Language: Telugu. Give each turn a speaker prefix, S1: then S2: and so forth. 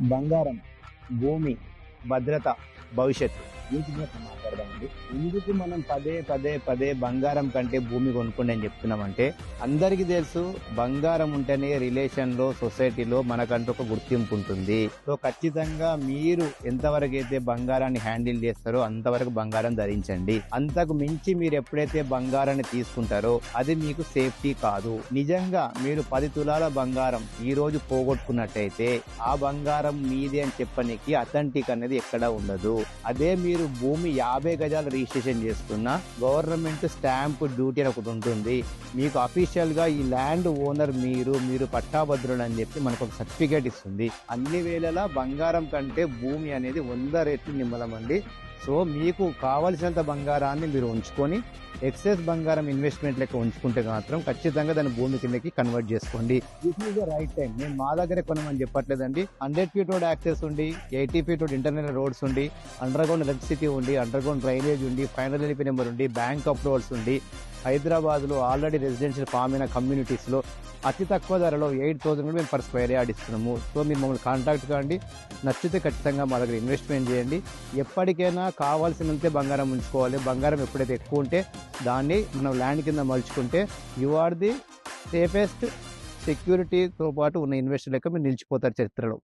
S1: బంగారం, భూమి, భద్రత, భవిష్యత్తు వీటి మీద మాట్లాడదామండి. ఎందుకు మనం పదే పదే పదే బంగారం కంటే భూమి కొనుక్కోండి అని చెప్తున్నామంటే, అందరికీ తెలుసు బంగారం ఉంటేనే రిలేషన్‌లో, సొసైటీలో మనకంటూ ఒక గుర్తింపు ఉంటుంది. సో, ఖచ్చితంగా మీరు ఎంతవరకు అయితే బంగారాన్ని హ్యాండిల్ చేస్తారో అంతవరకు బంగారం ధరించండి. అంతకు మించి మీరు ఎప్పుడైతే బంగారాన్ని తీసుకుంటారో అది మీకు సేఫ్టీ కాదు. నిజంగా మీరు 10 తులాల బంగారం ఈ రోజు పోగొట్టుకున్నట్టయితే ఆ బంగారం మీదే అని చెప్పనీకి అథెంటిక్ అనేది ఎక్కడా ఉండదు. అదే మీరు భూమి 50 గజాలు రిజిస్ట్రేషన్ చేసుకున్న గవర్నమెంట్ స్టాంప్ డ్యూటీ అని ఒకటి ఉంటుంది. మీకు అఫీషియల్ గా ఈ ల్యాండ్ ఓనర్ మీరు పట్టాభద్రులు అని చెప్పి మనకు ఒక సర్టిఫికేట్ ఇస్తుంది. అన్ని వేళలా బంగారం కంటే భూమి అనేది 100 రెట్లు నిమ్మలమండి. సో మీకు కావలసినంత బంగారాన్ని మీరు ఉంచుకొని ఎక్సెస్ బంగారం ఇన్వెస్ట్మెంట్ లెక్క ఉంచుకుంటే మాత్రం ఖచ్చితంగా దాన్ని భూమి కిందకి కన్వర్ట్ చేసుకోండి. This is the right time. నేను మా దగ్గరే కొనమని చెప్పట్లేదండి. 100 ఫీట్ రోడ్ యాక్సెస్ ఉండి, 80 ఫీట్ రోడ్ ఇంటర్నల్ రోడ్స్ ఉండి, అండర్ గ్రౌండ్ ఎలక్ట్రిసిటీ ఉండి, అండర్ గ్రౌండ్ డ్రైనేజ్ ఉండి, ఫైనల్ ఎల్పీ నెంబర్ ఉండి, బ్యాంక్ అప్రూవల్స్ ఉండి, హైదరాబాద్లో ఆల్రెడీ రెసిడెన్షియల్ ఫామ్ అయిన కమ్యూనిటీస్లో అతి తక్కువ ధరలో 8,000 కూడా మేము పర్ స్క్వేర్ యార్డ్ ఇస్తున్నాము. సో మీరు మమ్మల్ని కాంటాక్ట్ కాండి. నచ్చితే ఖచ్చితంగా మా దగ్గర ఇన్వెస్ట్మెంట్ చేయండి. ఎప్పటికైనా కావాల్సినంతే బంగారం ఉంచుకోవాలి. బంగారం ఎప్పుడైతే ఎక్కువ ఉంటే దాన్ని మనం ల్యాండ్ కింద మలుచుకుంటే యు ఆర్ ది సేఫెస్ట్ సెక్యూరిటీతో పాటు ఉన్న ఇన్వెస్టర్ లెక్క మీరు నిలిచిపోతారు చరిత్రలో.